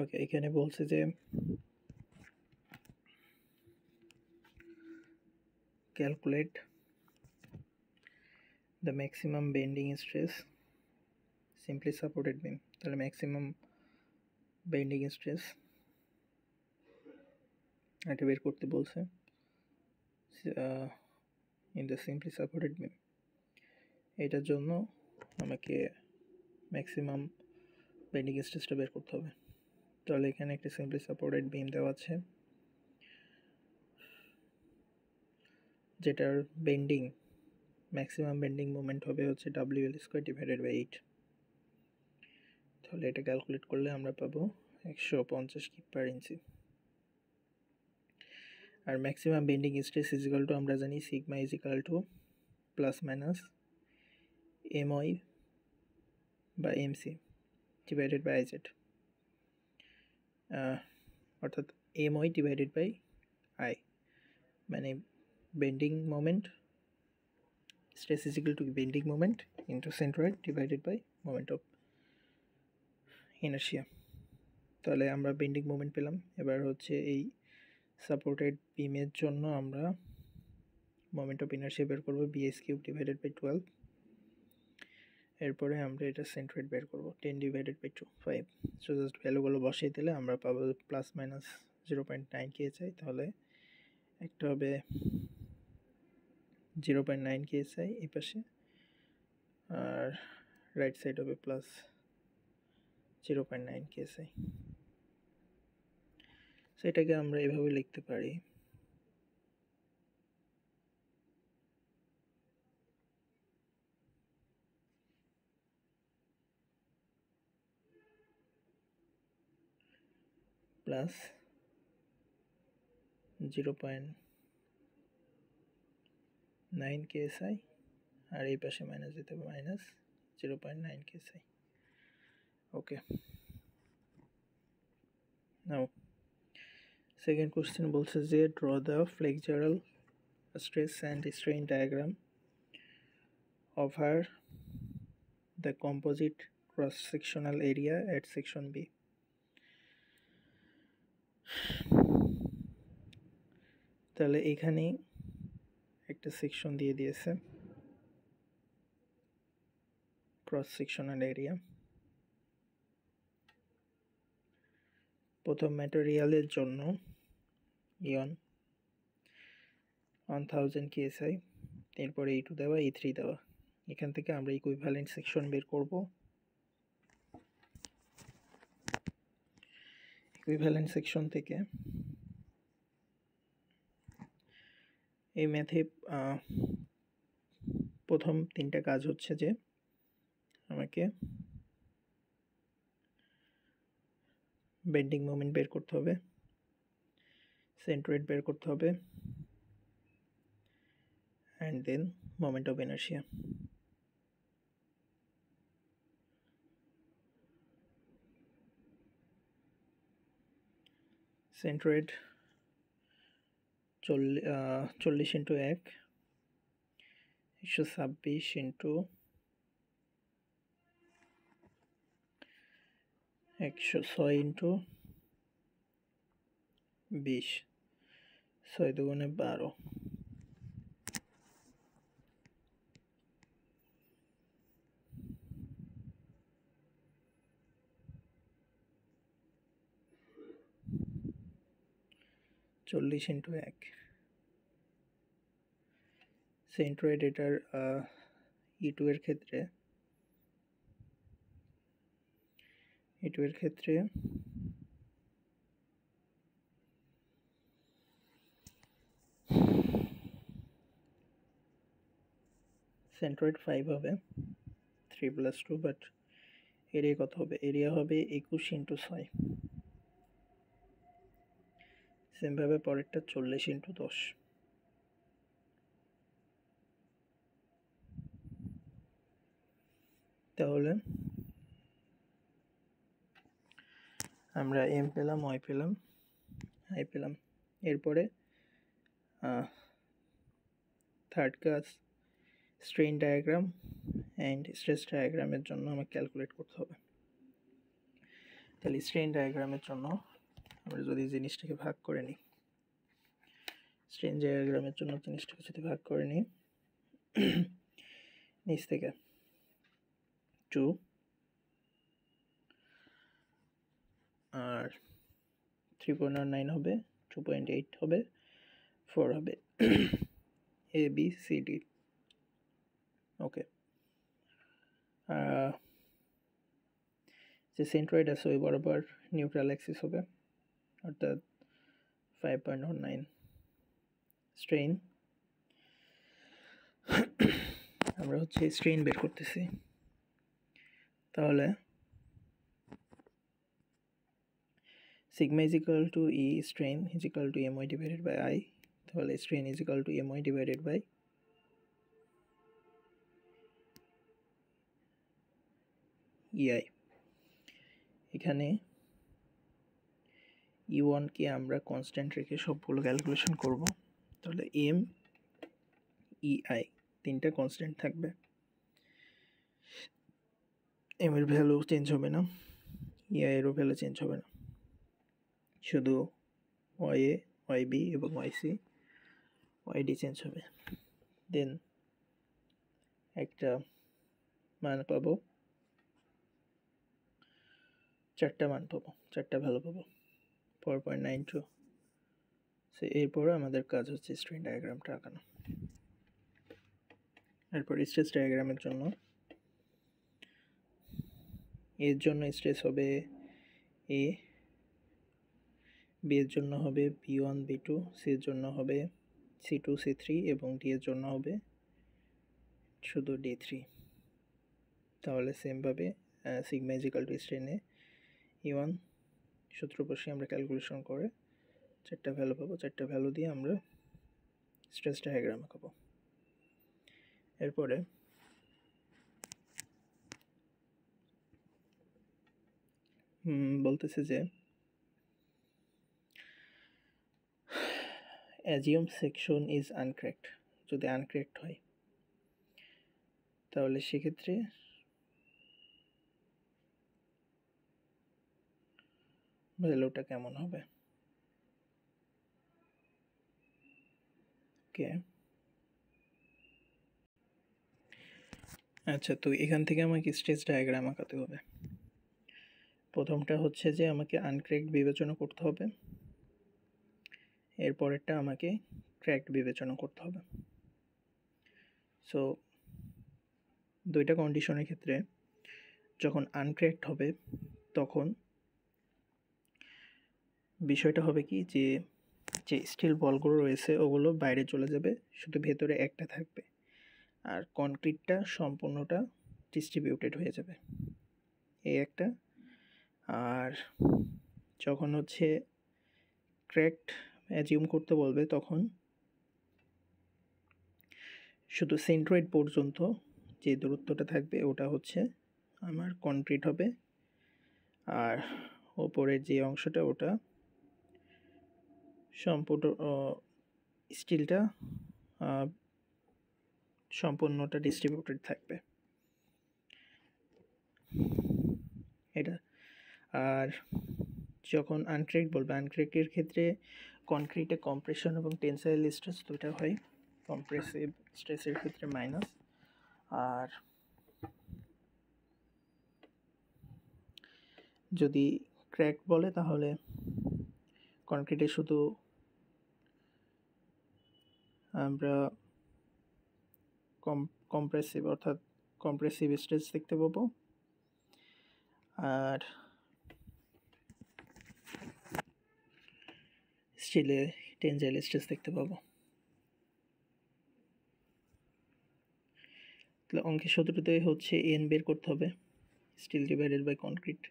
ওকে, এখানে বলছে যে calculate the maximum bending stress simply supported বিম। তাহলে ম্যাক্সিমাম বেন্ডিং স্ট্রেস এটা বের করতে বলছে ইন দ্য সিম্পলি সাপোর্টেড বিম। এটার জন্য আমাকে ম্যাক্সিমাম বেন্ডিং স্ট্রেসটা বের করতে হবে। তাহলে এখানে একটা সিম্পলি সাপোর্টেড বিম দেওয়া আছে যেটার বেন্ডিং ম্যাক্সিমাম বেন্ডিং মোমেন্ট হবে হচ্ছে WL² ডিভাইডেড বাই 8। তাহলে এটা ক্যালকুলেট করলে আমরা পাবো 150 কিপ পার ইঞ্চি। আর maximum bending stress is equal to আমরা জানি sigma is equal to plus minus MY বা MC ডিভাইডেড বাই IZ, অর্থাৎ MY ডিভাইডেড বাই I, মানে bending moment stress is equal to bending moment into centroid divided by moment of inertia. তাহলে আমরা bending moment পেলাম। এবার হচ্ছে এই supported বিমের জন্য আমরা মোমেন্ট অফ ইনার্শিয়া বের করবো BS³ ডিভাইডেড বাই 12। এরপরে আমরা এটা সেন্ট্রয়েড বের করবো 10 ডিভাইডেড বাই 2 5। সো জাস্ট ভ্যালুগুলো বসিয়ে দিলে আমরা পাবো প্লাস মাইনাস 0.9 KSI। তাহলে একটা হবে 0.9 KSI এই পাশে, আর রাইট সাইড হবে প্লাস 0.9 KSI। সেটাকে আমরা এভাবে লিখতে পারি প্লাস 0.9 KSI, আর এই পাশে মাইনাস দিতে হবে minus 0.9 KSI। Okay, now second question বলছে যে draw the flexural stress and strain diagram over the composite cross-sectional area at section B. তাহলে এখানে একটা সেকশন দিয়ে দিয়েছে ক্রস সেকশনাল এরিয়া। প্রথম ম্যাটেরিয়ালের জন্য ইয়ন 1000 KSI, এরপরে E2 দেওয়া E3 দেওয়া। এখান থেকে আমরা ইকুইভ্যালেন্ট সেকশন বের করব। ইকুইভ্যালেন্ট সেকশন থেকে এই ম্যাথে প্রথম তিনটা কাজ হচ্ছে যে আমাকে বেন্ডিং মোমেন্ট বের করতে হবে, সেন্ট্রয়েড বের করতে হবে, and then moment of inertia. Centroid 40 into 1 126 into 106 into 20, 6 দুগুণে 12, চল্লিশ ইন্টু 1। সেন্ট্রয়েড এটার E2 এর ক্ষেত্রে সেন্ট্রয়েড 5 হবে 3 + 2, বাট এরিয়া কত হবে? এরিয়া হবে 21 ইন্টু 6। সেমভাবে পরেরটা 40 ইন্টু 10। তাহলে আমরা M পেলাম, Y পেলাম, I পেলাম। এরপরে থার্ড কাজ স্ট্রেইন ডায়াগ্রাম অ্যান্ড স্ট্রেস ডায়াগ্রামের জন্য আমাকে ক্যালকুলেট করতে হবে। তাহলে স্ট্রেন ডায়াগ্রামের জন্য আমরা যদি জিনিসটাকে ভাগ করে নিই, স্ট্রেন ডায়াগ্রামের জন্য জিনিসটাকে যদি ভাগ করে নিই, নিচ থেকে 2 আর 3.9 হবে, 2.8 হবে, 4 হবে, A B C D। ওকে, যে সেন্ট্রয়েড আছে ওই বরাবর নিউট্রাল অ্যাক্সিস হবে, অর্থাৎ 5.9 স্ট্রেন। আমরা হচ্ছে স্ট্রেন বের করতেছি, তাহলে sigma is equal to E strain is equal to MY divided by I. তাহলে strain is equal to MY divided by EI. এখানে E1কে আমরা কনস্ট্যান্ট রেখে সবগুলো ক্যালকুলেশন করব। তাহলে এম ইআই তিনটা কনস্ট্যান্ট থাকবে, এম এর ভ্যালু চেঞ্জ হবে না, ইআই এরও ভ্যালু চেঞ্জ হবে না, শুধু ওয়াই এ, ওয়াই বি এবং Y C, Y D change হবে। দেন একটা মান পাবো, চারটা মান পাবো, চারটা ভ্যালু পাবো, 4.92। সো এরপর আমাদের কাজ হচ্ছে স্ট্রেন ডায়াগ্রামটা আঁকানো। এরপর স্ট্রেস ডায়াগ্রামের জন্য এর জন্য স্ট্রেস হবে এ, বি এর জন্য হবে B1 B2, সি এর জন্য হবে C2 C3 এবং ডি এর জন্য হবে শুধু D3। তাহলে সেমভাবে সিগমা ইজ ইকুয়াল টু স্ট্রেনে E1 সূত্র বসে আমরা ক্যালকুলেশন করে চারটা ভ্যালু পাবো, চারটা ভ্যালু দিয়ে আমরা স্ট্রেস ডায়াগ্রাম আঁকাবো। এরপরে বলতেছে যে অ্যাজিউম সেকশন ইজ আনক্র্যাকড। যদি আনক্র্যাকড হয় তাহলে সেক্ষেত্রে ভ্যালুটা কেমন হবে। ওকে, আচ্ছা, তো এখান থেকে আমাকে স্ট্রেস ডায়াগ্রাম আঁকাতে হবে। প্রথমটা হচ্ছে যে আমাকে আনক্র্যাকড বিবেচনা করতে হবে, এরপরেরটা আমাকে ক্র্যাকড বিবেচনা করতে হবে। সো দুইটা কন্ডিশনের ক্ষেত্রে যখন আনক্র্যাকড হবে তখন বিষয়টা হবে কি, যে যে স্টিল বলগুলো রয়েছে ওগুলো বাইরে চলে যাবে, শুধু ভেতরে একটা থাকবে, আর কনক্রিটটা সম্পূর্ণটা ডিস্ট্রিবিউটেড হয়ে যাবে, এই একটা। আর যখন হচ্ছে ক্র্যাকড অ্যাজিউম করতে বলবে তখন শুধু সেন্ট্রয়েড পর্যন্ত যে দূরত্বটা থাকবে ওটা হচ্ছে আমার কনক্রিট হবে, আর ওপরের যে অংশটা ওটা সম্পূর্ণ স্টিলটা সম্পূর্ণটা ডিস্ট্রিবিউটেড থাকবে এটা। আর যখন আনক্র্যাকড বলবে, আনক্র্যাকের ক্ষেত্রে কনক্রিটে কম্প্রেশন এবং টেনসাইল স্ট্রেস দুটো হয়, কম্প্রেসিভ স্ট্রেসের ক্ষেত্রে মাইনাস, আর যদি ক্র্যাক বলে তাহলে কনক্রিটে শুধু আমরা কম্প্রেসিভ অর্থাৎ কম্প্রেসিভ স্ট্রেস দেখতে পাবো, আর স্টিলে টেনসাইল স্ট্রেস দেখতে পাবো। তাহলে অঙ্কের সূত্রতে হচ্ছে এন বের করতে হবে, steel divided by concrete.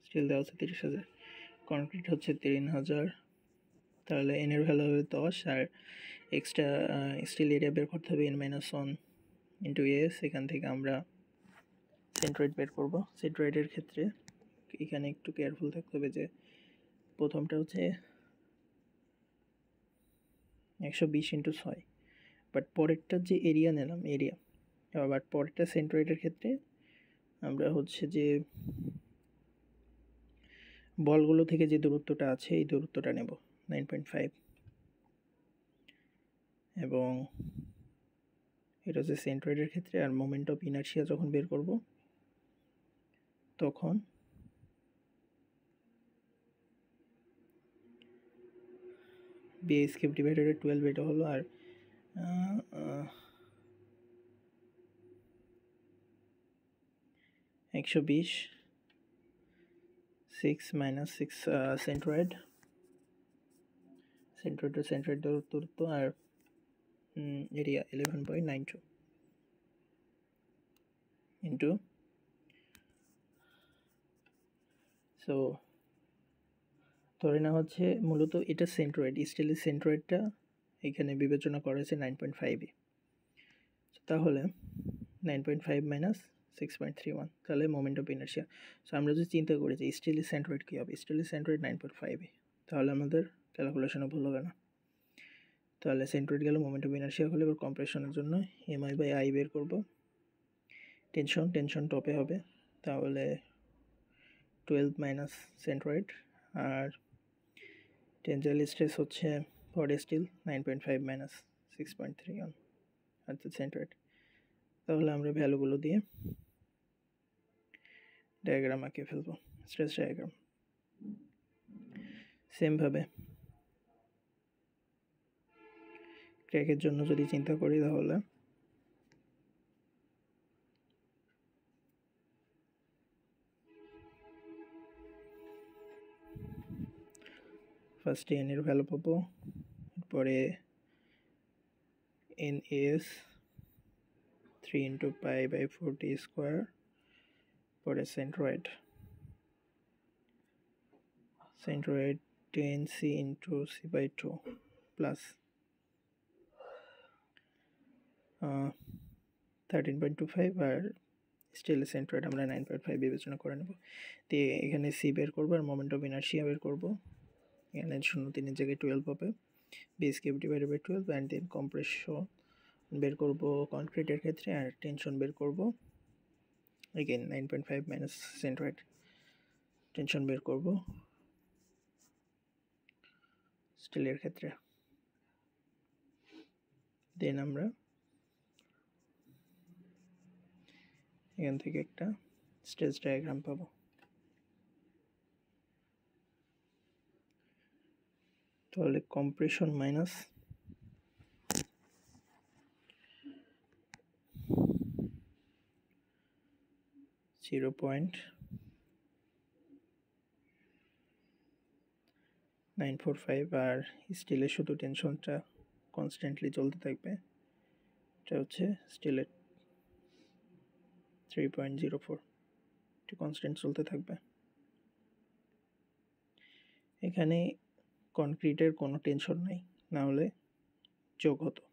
Steel দেওয়া হচ্ছে 30,000, কনক্রিট হচ্ছে 3,000, তাহলে এন এর ভ্যালু হবে 10, আর এক্সট্রা স্টিল এরিয়া বের করতে হবে n-1 ইন্টু এস। এখান থেকে আমরা সেন্ট্রয়েড বের করব। সেন্ট্রয়েডের ক্ষেত্রে এখানে একটু কেয়ারফুল থাকতে হবে যে প্রথমটা হচ্ছে 120 ইন্টু 6, বাট পরেরটার যে এরিয়া নিলাম এরিয়া, বাট পরেরটা সেন্ট্রয়েডের ক্ষেত্রে আমরা হচ্ছে যে বলগুলো থেকে যে দূরত্বটা আছে এই দূরত্বটা নেব 9.5 এবং এটা হচ্ছে সেন্ট্রয়েডের ক্ষেত্রে। আর মোমেন্ট অফ ইনার্শিয়া যখন বের করব তখন বি স্কেপ ডিভাইডেড 12 এটা হলো, আর 120 6 মাইনাস 6 সেন্ট্রয়েড টু সেন্ট্রয়েড দূরত্ব, আর এরিয়া 11.92 ইন্টু, সো ধরে নেওয়া হচ্ছে মূলত এটা সেন্ট্রয়েড, স্টিলের সেন্ট্রয়েডটা এখানে বিবেচনা করা হয়েছে 9.5-এ। তাহলে 9.5 মাইনাস 6.31, তাহলে মোমেন্ট অফ ইনার্শিয়া। সো আমরা যদি চিন্তা করি যে স্টিলের সেন্ট্রয়েড কী হবে, স্টিলের সেন্ট্রয়েড 9.5-এ, তাহলে আমাদের ক্যালকুলেশনও ভুল হবে না। তাহলে সেন্ট্রয়েড গেলে মোমেন্ট অফ ইনার্শিয়া হলে এবার কম্প্রেশনের জন্য MI/I বের করব। টেনশন টপে হবে, তাহলে 12 মাইনাস সেন্ট্রয়েড, আর টেনজাইল স্ট্রেস হচ্ছে ফর স্টিল 9.5 মাইনাস 6.31 অর্থাৎ সেন্ট্রয়েড। তাহলে আমরা ভ্যালুগুলো দিয়ে ডায়াগ্রাম আঁকে ফেলবো, স্ট্রেস ডায়াগ্রাম। সেমভাবে ক্র্যাকের জন্য যদি চিন্তা করি তাহলে ফার্স্টে এন এর ভ্যালু পাবো, এরপরে NAS 3 × π/4t স্কোয়ার, পরে সেন্ট্রয়েড 10c × c/2 প্লাস 13.25, আর স্টিল সেন্ট্রয়েড আমরা 9.5 বিবেচনা করে নেব। তো এখানে সি বের করবো আর মোমেন্ট অফ ইনার্শিয়া বের করবো। এখানে 0.3 জায়গায় 12 হবে, বি স্কেপ divided by 12, and then compression বের করব কনক্রিটের ক্ষেত্রে, আর টেনশন বের করব এগেন 9.5 মাইনাস সেন্ট্রয়েড, টেনশন বের করব স্টিলের ক্ষেত্রে। দেন আমরা এখান থেকে একটা স্ট্রেস ডায়াগ্রাম পাবো। তাহলে কম্প্রেশন মাইনাস .945, আর স্টিলের শুধু টেনশনটা কনস্ট্যান্টলি চলতে থাকবে, এটা হচ্ছে স্টিলের 3.04, এটা কনস্ট্যান্ট চলতে থাকবে। এখানে কনক্রিটের কোনো টেনশন নেই, না হলে যোগ হতো।